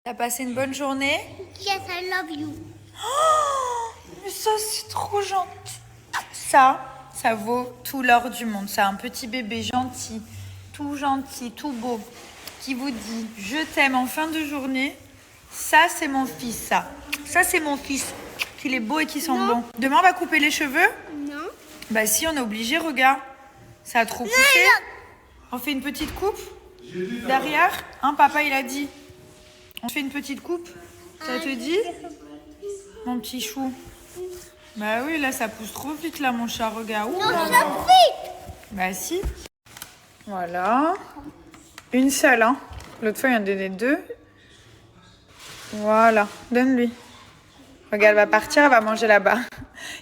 T'as passé une bonne journée? Yes, I love you. Oh, mais ça, c'est trop gentil. Ça vaut tout l'or du monde. C'est un petit bébé gentil, tout beau, qui vous dit « Je t'aime » en fin de journée. Ça, c'est mon fils, ça. Ça, c'est mon fils, qu'il est beau et qui sent bon. Demain, on va couper les cheveux? Non. Bah si, on est obligé, regarde. Ça a trop poussé. On fait une petite coupe derrière. Hein, papa, il a dit. On fait une petite coupe. Ça te dit? Mon petit chou. Bah oui, là, ça pousse trop vite, là, mon chat. Regarde. Ouh, là, là. Bah si. Voilà. Une seule, hein. L'autre fois, il y en a donné deux. Voilà. Donne-lui. Regarde, elle va partir, elle va manger là-bas.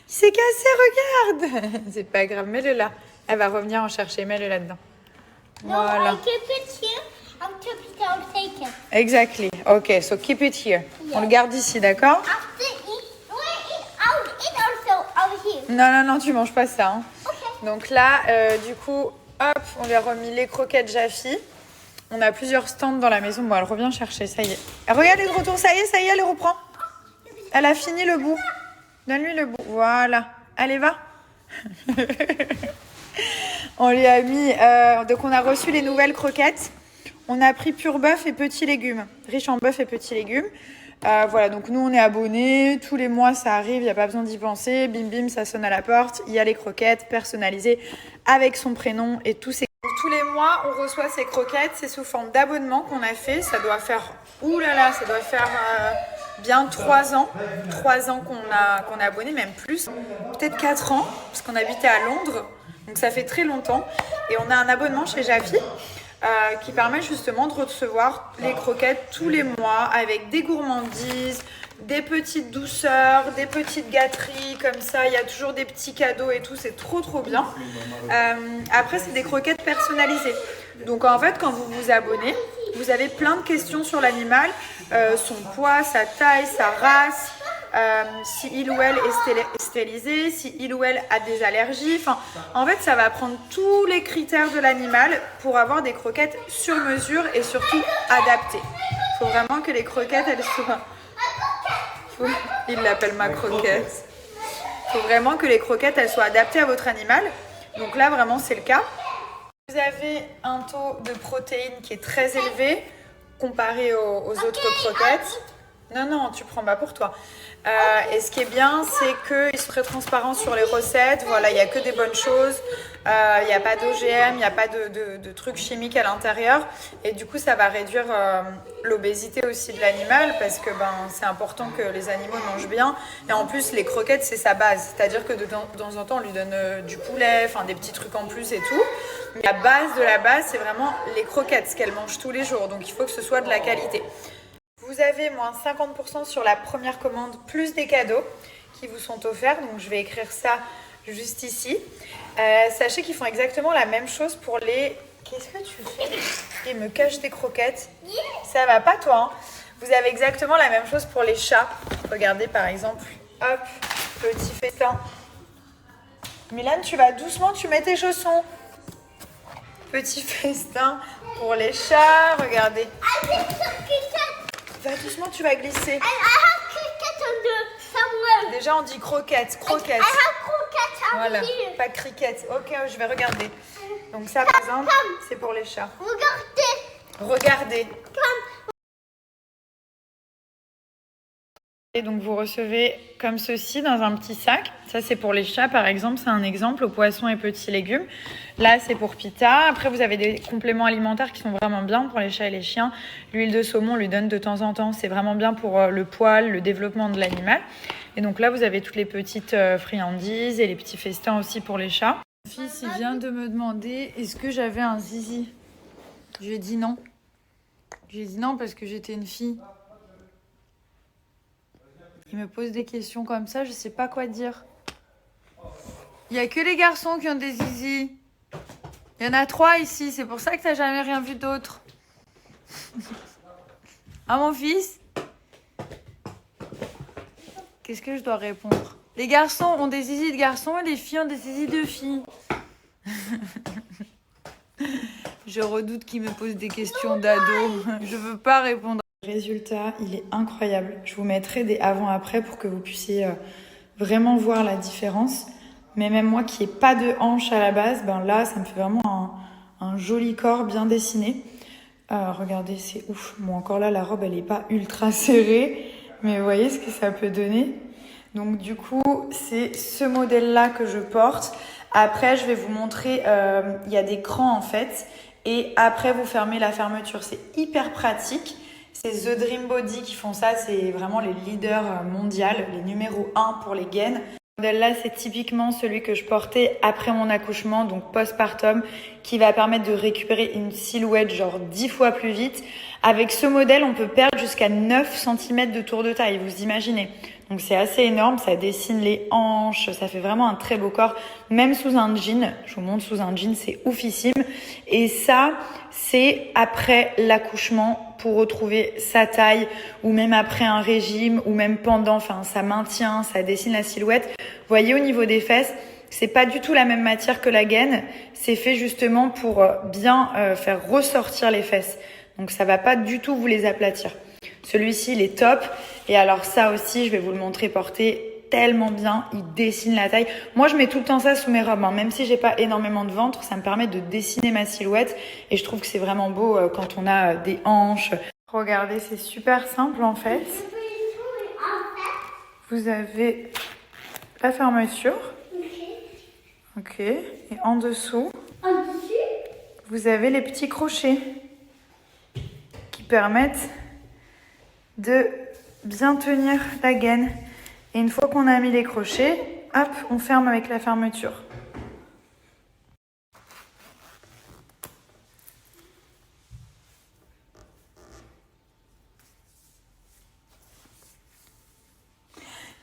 Il s'est cassé, regarde. C'est pas grave, mets-le là. Elle va revenir en chercher, mets-le là-dedans. Voilà. No, I keep it here. I'll keep it, I'll take it. Exactly. Ok, so keep it here. On le garde ici, d'accord? After eat, I'll eat also over here. Non, tu manges pas ça. Hein. Okay. Donc là, du coup, hop, on lui a remis les croquettes Jaffi. On a plusieurs stands dans la maison. Bon, elle revient chercher, ça y est. Regarde, elle est de retour, ça y est, elle reprend. Elle a fini le bout. Donne-lui le bout. Voilà. Allez, va. On lui a mis... donc, on a reçu les nouvelles croquettes. On a pris pur bœuf et petits légumes. Riche en bœuf et petits légumes. Voilà, donc nous, on est abonnés. Tous les mois, ça arrive. Il n'y a pas besoin d'y penser. Bim, bim, ça sonne à la porte. Il y a les croquettes personnalisées avec son prénom et tous ces... Tous les mois, on reçoit ces croquettes. C'est sous forme d'abonnement qu'on a fait. Ça doit faire... Ouh là là, ça doit faire... bien 3 ans. 3 ans qu'on a abonné, même plus. Peut-être 4 ans, parce qu'on habitait à Londres. Donc ça fait très longtemps. Et on a un abonnement chez Jaffi qui permet justement de recevoir les croquettes tous les mois avec des gourmandises, des petites douceurs, des petites gâteries comme ça. Il y a toujours des petits cadeaux et tout. C'est trop bien. Après, c'est des croquettes personnalisées. Donc en fait, quand vous vous abonnez, vous avez plein de questions sur l'animal, son poids, sa taille, sa race, si il ou elle est stérilisé, si il ou elle a des allergies. Enfin, en fait, ça va prendre tous les critères de l'animal pour avoir des croquettes sur mesure et surtout adaptées. Il faut vraiment que les croquettes, elles soient... Il l'appelle ma croquette. Il faut vraiment que les croquettes, elles soient adaptées à votre animal. Donc là, vraiment, c'est le cas. Vous avez un taux de protéines qui est très élevé comparé aux autres croquettes. Non, tu prends pas pour toi. Et ce qui est bien, c'est qu'ils sont très transparents sur les recettes. Voilà, il n'y a que des bonnes choses. Il n'y a pas d'OGM, il n'y a pas de trucs chimiques à l'intérieur. Et du coup, ça va réduire l'obésité aussi de l'animal parce que c'est important que les animaux mangent bien. Et en plus, les croquettes, c'est sa base. C'est-à-dire que de temps en temps, on lui donne du poulet, enfin des petits trucs en plus et tout. Mais la base de la base, c'est vraiment les croquettes, ce qu'elle mange tous les jours. Donc, il faut que ce soit de la qualité. Vous avez moins 50% sur la première commande, plus des cadeaux qui vous sont offerts. Donc, je vais écrire ça juste ici. Sachez qu'ils font exactement la même chose pour les... Qu'est-ce que tu fais? Il me cache des croquettes. Ça va pas, toi, hein? Vous avez exactement la même chose pour les chats. Regardez, par exemple. Hop, petit festin. Milan, tu vas doucement, tu mets tes chaussons. Petit festin pour les chats. Regardez. Va doucement, tu vas glisser. I have cricket somewhere. Déjà, on dit croquette. Croquette. I have cricket over Voilà, here. pas cricket. Ok, je vais regarder. Donc ça, par exemple, c'est pour les chats. Regardez. Et donc vous recevez comme ceci dans un petit sac. Ça c'est pour les chats par exemple, c'est un exemple aux poissons et petits légumes. Là c'est pour Pita. Après vous avez des compléments alimentaires qui sont vraiment bien pour les chats et les chiens. L'huile de saumon on lui donne de temps en temps. C'est vraiment bien pour le poil, le développement de l'animal. Et donc là vous avez toutes les petites friandises et les petits festins aussi pour les chats. Mon fils il vient de me demander est-ce que j'avais un zizi. Je lui ai dit non. Je lui ai dit non parce que j'étais une fille. Il me pose des questions comme ça, je sais pas quoi dire. Il y a que les garçons qui ont des zizis. Il y en a 3 ici, c'est pour ça que t'as jamais rien vu d'autre. Ah mon fils? Qu'est-ce que je dois répondre? Les garçons ont des zizis de garçons et les filles ont des zizis de filles. Je redoute qu'il me pose des questions d'ado. Je veux pas répondre. Résultat, il est incroyable. Je vous mettrai des avant-après pour que vous puissiez vraiment voir la différence. Mais même moi qui n'ai pas de hanche à la base, ben là, ça me fait vraiment un joli corps bien dessiné. Regardez, c'est ouf. Bon, encore là, la robe, elle n'est pas ultra serrée. Mais vous voyez ce que ça peut donner. Donc du coup, c'est ce modèle-là que je porte. Après, je vais vous montrer, il y a des crans en fait. Et après, vous fermez la fermeture. C'est hyper pratique. C'est The Dream Body qui font ça. C'est vraiment les leaders mondiaux, les numéros 1 pour les gaines. Ce modèle-là, c'est typiquement celui que je portais après mon accouchement, donc postpartum, qui va permettre de récupérer une silhouette genre 10 fois plus vite. Avec ce modèle, on peut perdre jusqu'à 9 cm de tour de taille, vous imaginez. Donc c'est assez énorme, ça dessine les hanches, ça fait vraiment un très beau corps, même sous un jean. Je vous montre sous un jean, c'est oufissime. Et ça, c'est après l'accouchement pour retrouver sa taille, ou même après un régime, ou même pendant, enfin ça maintient, ça dessine la silhouette. Vous voyez au niveau des fesses, c'est pas du tout la même matière que la gaine, c'est fait justement pour bien faire ressortir les fesses. Donc ça va pas du tout vous les aplatir. Celui-ci, il est top. Et alors ça aussi, je vais vous le montrer porté tellement bien. Il dessine la taille. Moi, je mets tout le temps ça sous mes robes. Même si j'ai pas énormément de ventre, ça me permet de dessiner ma silhouette. Et je trouve que c'est vraiment beau quand on a des hanches. Regardez, c'est super simple en fait. Vous avez la fermeture. Ok. Et en dessous, vous avez les petits crochets qui permettent de bien tenir la gaine. Et une fois qu'on a mis les crochets, hop, on ferme avec la fermeture.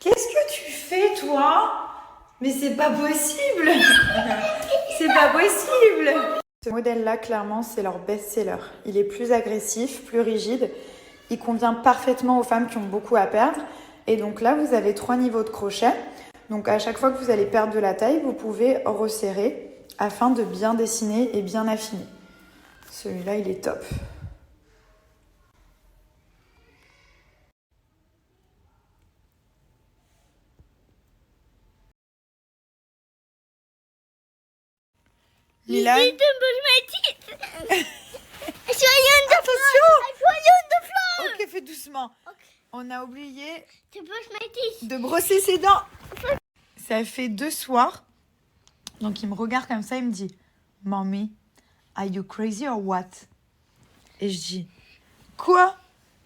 Qu'est-ce que tu fais, toi? Mais c'est pas possible. C'est pas possible. Ce modèle-là, clairement, c'est leur best-seller. Il est plus agressif, plus rigide. Il convient parfaitement aux femmes qui ont beaucoup à perdre. Et donc là, vous avez 3 niveaux de crochet. Donc à chaque fois que vous allez perdre de la taille, vous pouvez resserrer afin de bien dessiner et bien affiner. Celui-là, il est top. Milan. Attention. Ok, fais doucement. Okay. On a oublié de brosser ses dents. Ça fait 2 soirs. Donc il me regarde comme ça, il me dit « Mommy, are you crazy or what ?» Et je dis « Quoi ?»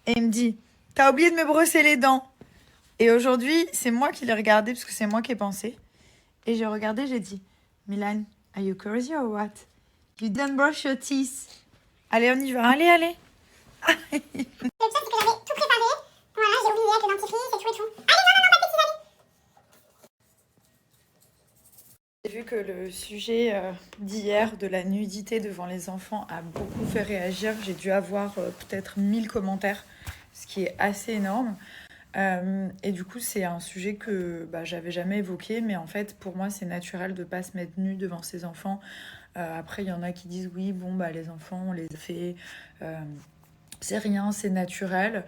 Et il me dit « T'as oublié de me brosser les dents. » Et aujourd'hui, c'est moi qui l'ai regardé parce que c'est moi qui ai pensé. Et j'ai regardé, j'ai dit « Milan, are you crazy or what? You didn't brush your teeth. » Allez, on y va. Allez, allez. Le pire, c'est que j'avais tout préparé. Voilà, j'ai oublié avec le dentifrice et tout et tout. Allez, non, pas de petits allez. J'ai vu que le sujet d'hier de la nudité devant les enfants a beaucoup fait réagir. J'ai dû avoir peut-être 1000 commentaires, ce qui est assez énorme. Et du coup, c'est un sujet que j'avais jamais évoqué, mais en fait, pour moi, c'est naturel de ne pas se mettre nu devant ses enfants. Après, il y en a qui disent oui, bon, les enfants, on les a fait, c'est rien, c'est naturel.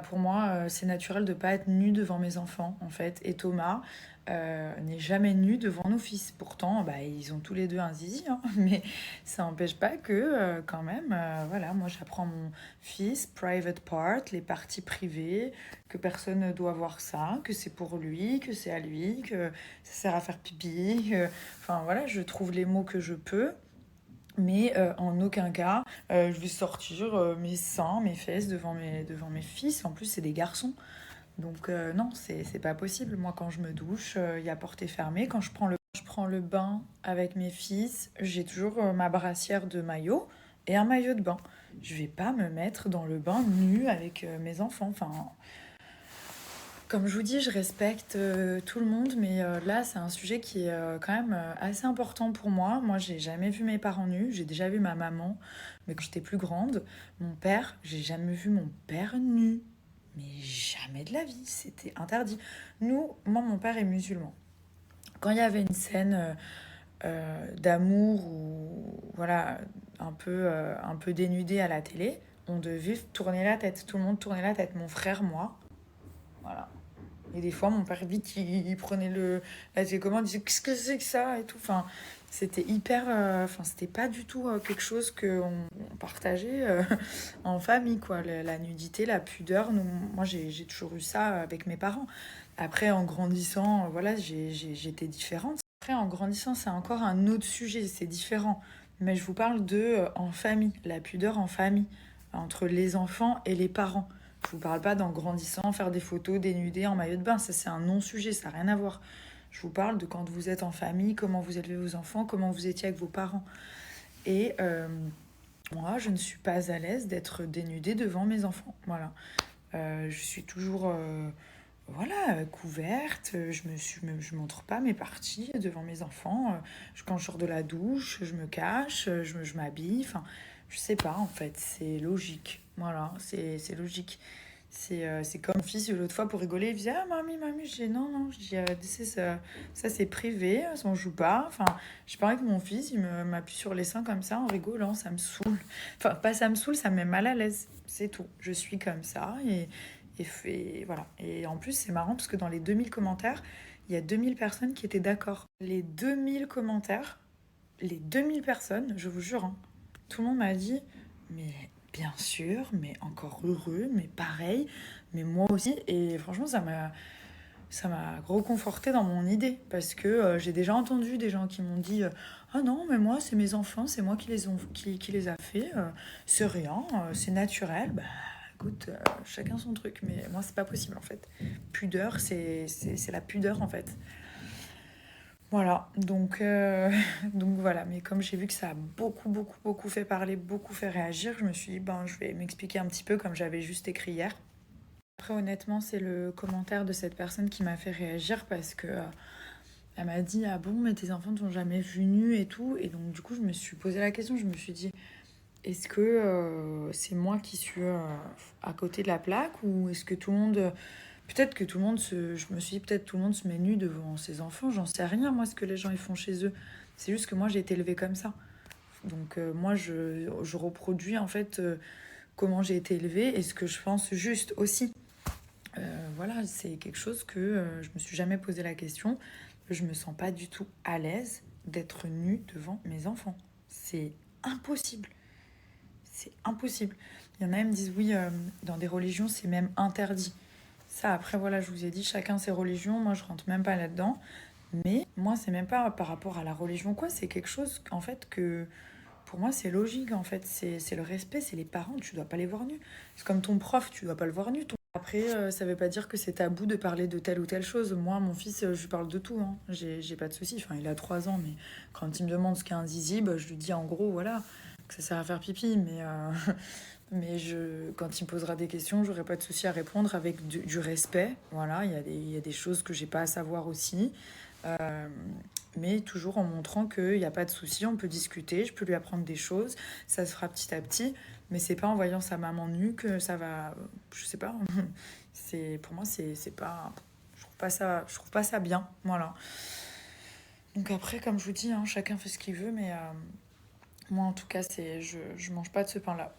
Pour moi, c'est naturel de ne pas être nu devant mes enfants, en fait. Et Thomas n'est jamais nu devant nos fils. Pourtant, ils ont tous les deux un zizi, hein, mais ça n'empêche pas que, quand même, voilà, moi j'apprends à mon fils, private part, les parties privées, que personne ne doit voir ça, que c'est pour lui, que c'est à lui, que ça sert à faire pipi. Enfin voilà, je trouve les mots que je peux. Mais en aucun cas, je vais sortir mes seins, mes fesses devant mes fils. En plus, c'est des garçons. Donc non, c'est pas possible. Moi, quand je me douche, il y a portée fermée. Quand je prends le bain avec mes fils, j'ai toujours ma brassière de maillot et un maillot de bain. Je vais pas me mettre dans le bain nu avec mes enfants. Enfin, comme je vous dis, je respecte tout le monde, mais là, c'est un sujet qui est quand même assez important pour moi. Moi, j'ai jamais vu mes parents nus. J'ai déjà vu ma maman, mais quand j'étais plus grande. Mon père, j'ai jamais vu mon père nu. Mais jamais de la vie, c'était interdit. Moi, mon père est musulman. Quand il y avait une scène d'amour ou voilà un peu dénudée à la télé, on devait tourner la tête. Tout le monde tournait la tête. Mon frère, moi. Voilà. Et des fois, mon père, vite, il prenait la télécommande, il disait qu'est-ce que c'est que ça et tout. Enfin, c'était hyper. Enfin, c'était pas du tout quelque chose qu'on partageait en famille, quoi. La nudité, la pudeur. Moi, j'ai toujours eu ça avec mes parents. Après, en grandissant, voilà, j'étais différente. Après, en grandissant, c'est encore un autre sujet, c'est différent. Mais je vous parle de en famille, la pudeur en famille, entre les enfants et les parents. Je vous parle pas d'en grandissant, faire des photos dénudées en maillot de bain, ça c'est un non-sujet, ça n'a rien à voir. Je vous parle de quand vous êtes en famille, comment vous élevez vos enfants, comment vous étiez avec vos parents. Et moi, je ne suis pas à l'aise d'être dénudée devant mes enfants. Voilà. Je suis toujours voilà, couverte, je montre pas mes parties devant mes enfants. Quand je sors de la douche, je me cache, je m'habille. Enfin, je sais pas, en fait, c'est logique. Voilà, c'est logique. C'est comme mon fils l'autre fois pour rigoler, il disait ah mamie, mamie, je dis non, je dis ça c'est privé, ça on joue pas. Enfin, j'ai pas envie que mon fils m'appuie sur les seins comme ça en rigolant, ça me saoule. Enfin, pas ça me saoule, ça me met mal à l'aise, c'est tout. Je suis comme ça et voilà. Et en plus, c'est marrant parce que dans les 2000 commentaires, il y a 2000 personnes qui étaient d'accord. Les 2000 commentaires, les 2000 personnes, je vous jure, hein, tout le monde m'a dit mais bien sûr, mais encore heureux, mais pareil, mais moi aussi. Et franchement, ça m'a reconforté dans mon idée parce que j'ai déjà entendu des gens qui m'ont dit ah non, mais moi, c'est mes enfants, c'est moi qui les a fait, c'est rien, c'est naturel. Bah écoute, chacun son truc, mais moi, c'est pas possible en fait. Pudeur, c'est la pudeur en fait. Voilà, donc voilà, mais comme j'ai vu que ça a beaucoup fait parler, beaucoup fait réagir, je me suis dit, ben, je vais m'expliquer un petit peu comme j'avais juste écrit hier. Après, honnêtement, c'est le commentaire de cette personne qui m'a fait réagir parce que elle m'a dit, ah bon, mais tes enfants t'ont jamais vu nu et tout. Et donc, du coup, je me suis posé la question, je me suis dit, est-ce que c'est moi qui suis à côté de la plaque ou est-ce que tout le monde. Peut-être que tout le monde se. Je me suis dit, peut-être tout le monde se met nu devant ses enfants. J'en sais rien, moi, ce que les gens ils font chez eux. C'est juste que moi, j'ai été élevée comme ça. Donc, moi, je reproduis en fait comment j'ai été élevée et ce que je pense juste aussi. Voilà, c'est quelque chose que je me suis jamais posé la question. Je me sens pas du tout à l'aise d'être nue devant mes enfants. C'est impossible. C'est impossible. Il y en a même qui disent oui, dans des religions, c'est même interdit. Ça, après, voilà, je vous ai dit, chacun ses religions. Moi, je rentre même pas là-dedans. Mais moi, c'est même pas par rapport à la religion, quoi. C'est quelque chose, en fait, que pour moi, c'est logique, en fait. C'est le respect, c'est les parents. Tu dois pas les voir nus. C'est comme ton prof, tu dois pas le voir nu. Après, ça veut pas dire que c'est tabou de parler de telle ou telle chose. Moi, mon fils, je lui parle de tout. Hein. J'ai pas de soucis. Enfin, il a 3 ans, mais quand il me demande ce qu'est un zizi, bah, je lui dis en gros, voilà, que ça sert à faire pipi. Mais quand il me posera des questions, j'aurai pas de souci à répondre avec du respect. Voilà, il y a des choses que j'ai pas à savoir aussi. Euh, mais toujours en montrant qu'il n'y a pas de souci, on peut discuter, je peux lui apprendre des choses, ça se fera petit à petit, mais c'est pas en voyant sa maman nue que ça va, je sais pas, pour moi c'est pas, je trouve pas ça bien, voilà. Donc après, comme je vous dis, hein, chacun fait ce qu'il veut, mais moi en tout cas, je mange pas de ce pain-là.